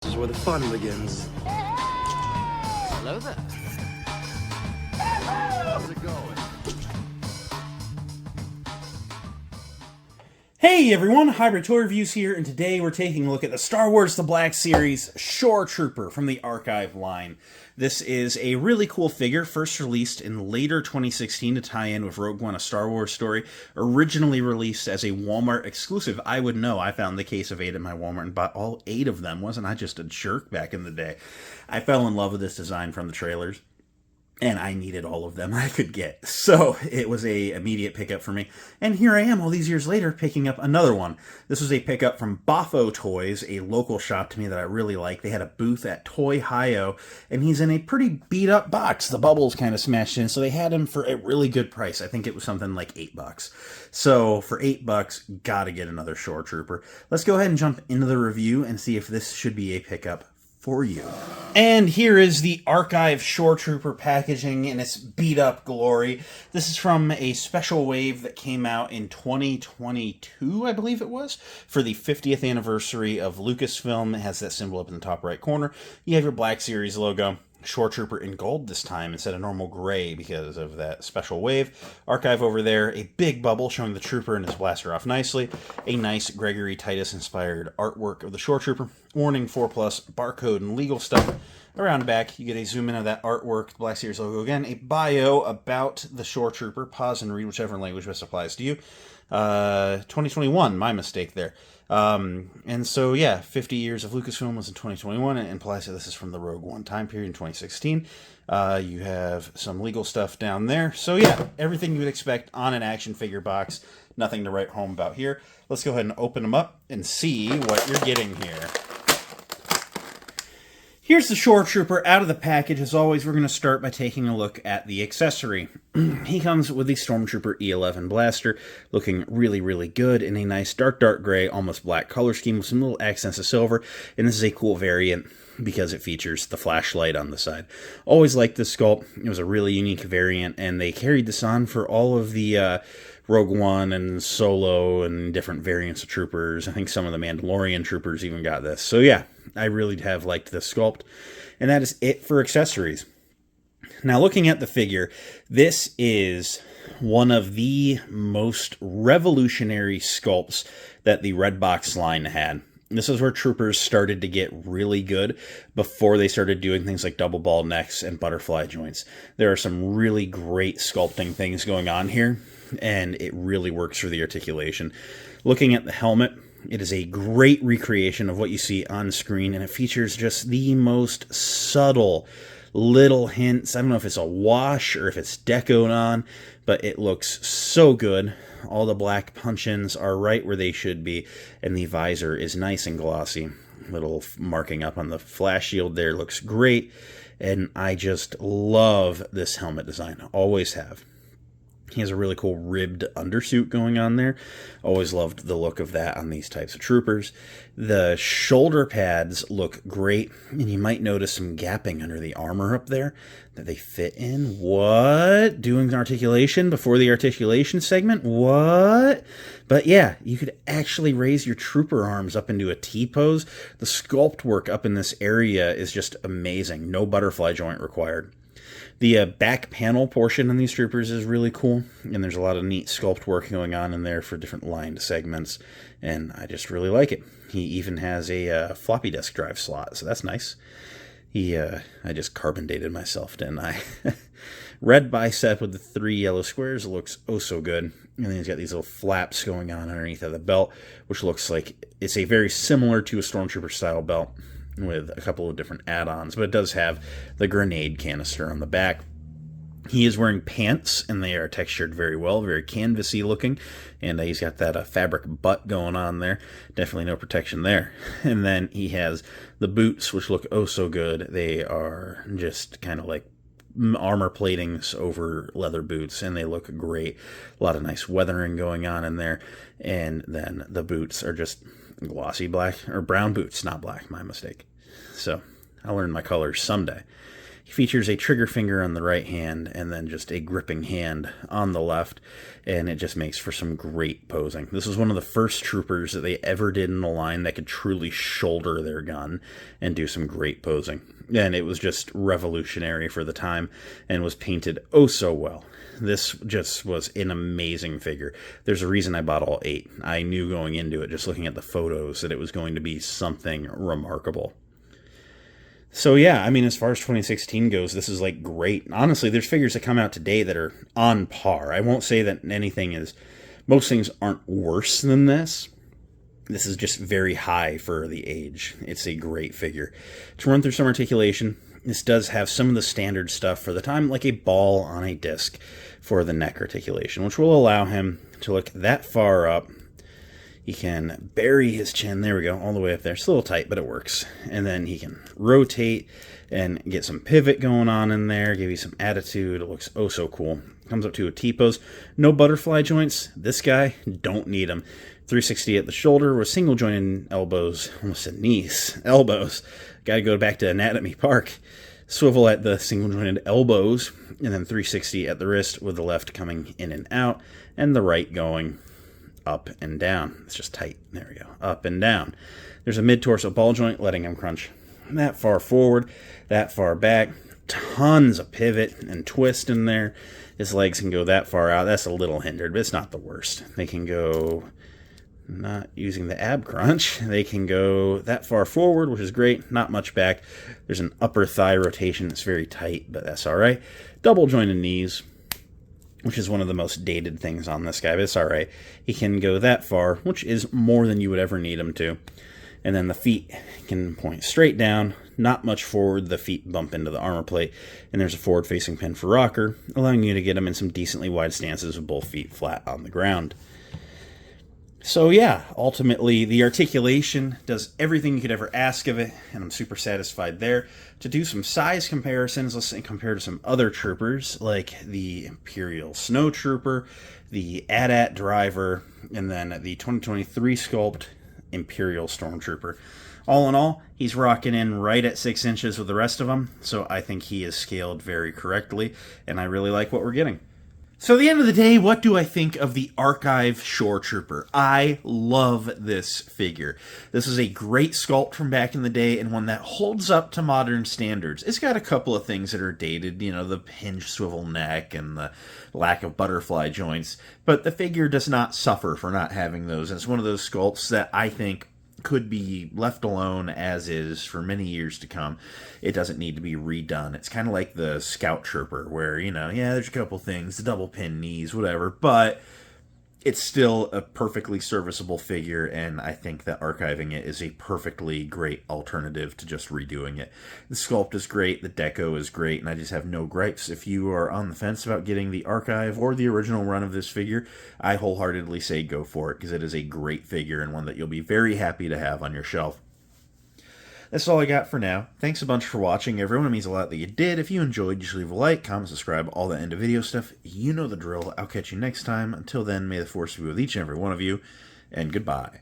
This is where the fun begins. Hello there. How's it going? Hey everyone, Hybrid Toy Reviews here, and today we're taking a look at the Star Wars The Black Series Shoretrooper from the Archive line. This is a really cool figure, first released in later 2016 to tie in with Rogue One, a Star Wars story, originally released as a Walmart exclusive. I would know, I found the case of 8 at my Walmart and bought all 8 of them. Wasn't I just a jerk back in the day? I fell in love with this design from the trailers. And I needed all of them I could get. So it was a immediate pickup for me. And here I am all these years later picking up another one. This was a pickup from Boffo Toys, a local shop to me that I really like. They had a booth at Toy Hio, and he's in a pretty beat up box. The bubbles kind of smashed in, so they had him for a really good price. I think it was something like $8. So for $8, gotta get another Shore Trooper. Let's go ahead and jump into the review and see if this should be a pickup for you. And here is the Archive Shoretrooper packaging in its beat-up glory. This is from a special wave that came out in 2022, I believe it was, for the 50th anniversary of Lucasfilm. It has that symbol up in the top right corner. You have your Black Series logo. Shoretrooper in gold this time instead of normal gray because of that special wave. Archive over there, a big bubble showing the trooper and his blaster off nicely. A nice Gregory Titus inspired artwork of the Shoretrooper. Warning 4+, barcode and legal stuff. Around the back, you get a zoom in of that artwork, the Black Series logo again, a bio about the Shoretrooper. Pause and read whichever language best applies to you. 2021, my mistake there. And so, yeah, 50 years of Lucasfilm was in 2021, and implies that this is from the Rogue One time period in 2016. You have some legal stuff down there. So, yeah, everything you would expect on an action figure box. Nothing to write home about here. Let's go ahead and open them up and see what you're getting here. Here's the Shoretrooper out of the package. As always, we're going to start by taking a look at the accessory. He comes with the Stormtrooper E11 blaster, looking really, really good in a nice dark gray, almost black color scheme with some little accents of silver. And this is a cool variant because it features the flashlight on the side. Always liked this sculpt. It was a really unique variant, and they carried this on for all of the Rogue One and Solo and different variants of troopers. I think some of the Mandalorian troopers even got this. So yeah, I really have liked this sculpt. And that is it for accessories. Now looking at the figure, this is one of the most revolutionary sculpts that the Redbox line had. This is where troopers started to get really good before they started doing things like double ball necks and butterfly joints. There are some really great sculpting things going on here, and it really works for the articulation. Looking at the helmet, it is a great recreation of what you see on screen, and it features just the most subtle little hints. I don't know if it's a wash or if it's decoed on, but it looks so good. All the black punch-ins are right where they should be, and the visor is nice and glossy. Little marking up on the flash shield there looks great, and I just love this helmet design. Always have. He has a really cool ribbed undersuit going on there. Always loved the look of that on these types of troopers. The shoulder pads look great, and you might notice some gapping under the armor up there that they fit in. What? Doing articulation before the articulation segment? What? But yeah, you could actually raise your trooper arms up into a T-pose. The sculpt work up in this area is just amazing. No butterfly joint required. The back panel portion on these troopers is really cool, and there's a lot of neat sculpt work going on in there for different lined segments, and I just really like it. He even has a floppy disk drive slot, so that's nice. I just carbon dated myself, didn't I? Red bicep with the 3 yellow squares looks oh so good, and then he's got these little flaps going on underneath of the belt, which looks like it's a very similar to a Stormtrooper style belt, with a couple of different add-ons, but it does have the grenade canister on the back. He is wearing pants, and they are textured very well, very canvasy looking, and he's got that fabric butt going on there. Definitely no protection there. And then he has the boots, which look oh so good. They are just kind of like armor platings over leather boots, and they look great. A lot of nice weathering going on in there, and then the boots are just glossy black, or brown boots, not black, my mistake. So I'll learn my colors someday. He features a trigger finger on the right hand and then just a gripping hand on the left, and it just makes for some great posing. This was one of the first troopers that they ever did in the line that could truly shoulder their gun and do some great posing. And it was just revolutionary for the time and was painted oh so well. This just was an amazing figure. There's a reason I bought all 8. I knew going into it, just looking at the photos, that it was going to be something remarkable. So yeah, I mean, as far as 2016 goes, this is like great. Honestly, there's figures that come out today that are on par. I won't say that anything is, most things aren't worse than this. This is just very high for the age. It's a great figure. To run through some articulation, this does have some of the standard stuff for the time, like a ball on a disc for the neck articulation, which will allow him to look that far up. He can bury his chin, there we go, all the way up there. It's a little tight, but it works. And then he can rotate and get some pivot going on in there, give you some attitude. It looks oh so cool. Comes up to a T-pose. No butterfly joints. This guy, don't need them. 360 at the shoulder with single jointed elbows, almost said knees, elbows. Gotta go back to Anatomy Park. Swivel at the single jointed elbows, and then 360 at the wrist with the left coming in and out, and the right going up and down. It's just tight. There we go. Up and down. There's a mid-torso ball joint, letting him crunch that far forward, that far back. Tons of pivot and twist in there. His legs can go that far out. That's a little hindered, but it's not the worst. They can go, not using the ab crunch, they can go that far forward, which is great. Not much back. There's an upper thigh rotation that's very tight, but that's all right. Double jointed knees, which is one of the most dated things on this guy, but it's all right. He can go that far, which is more than you would ever need him to. And then the feet can point straight down, not much forward. The feet bump into the armor plate, and there's a forward-facing pin for rocker, allowing you to get him in some decently wide stances with both feet flat on the ground. So yeah, ultimately, the articulation does everything you could ever ask of it, and I'm super satisfied there. To do some size comparisons, let's say compare to some other troopers, like the Imperial Snow Trooper, the AT-AT Driver, and then the 2023 sculpt Imperial Stormtrooper. All in all, he's rocking in right at 6 inches with the rest of them, so I think he is scaled very correctly, and I really like what we're getting. So at the end of the day, what do I think of the Archive Shoretrooper? I love this figure. This is a great sculpt from back in the day and one that holds up to modern standards. It's got a couple of things that are dated, you know, the hinge swivel neck and the lack of butterfly joints, but the figure does not suffer for not having those. And it's one of those sculpts that I think could be left alone as is for many years to come. It doesn't need to be redone. It's kind of like the Scout Trooper where, you know, yeah, there's a couple things, the double pin knees, whatever, but it's still a perfectly serviceable figure, and I think that archiving it is a perfectly great alternative to just redoing it. The sculpt is great, the deco is great, and I just have no gripes. If you are on the fence about getting the archive or the original run of this figure, I wholeheartedly say go for it, because it is a great figure and one that you'll be very happy to have on your shelf. That's all I got for now. Thanks a bunch for watching, everyone. It means a lot that you did. If you enjoyed, just leave a like, comment, subscribe, all that end of video stuff. You know the drill. I'll catch you next time. Until then, may the force be with each and every one of you, and goodbye.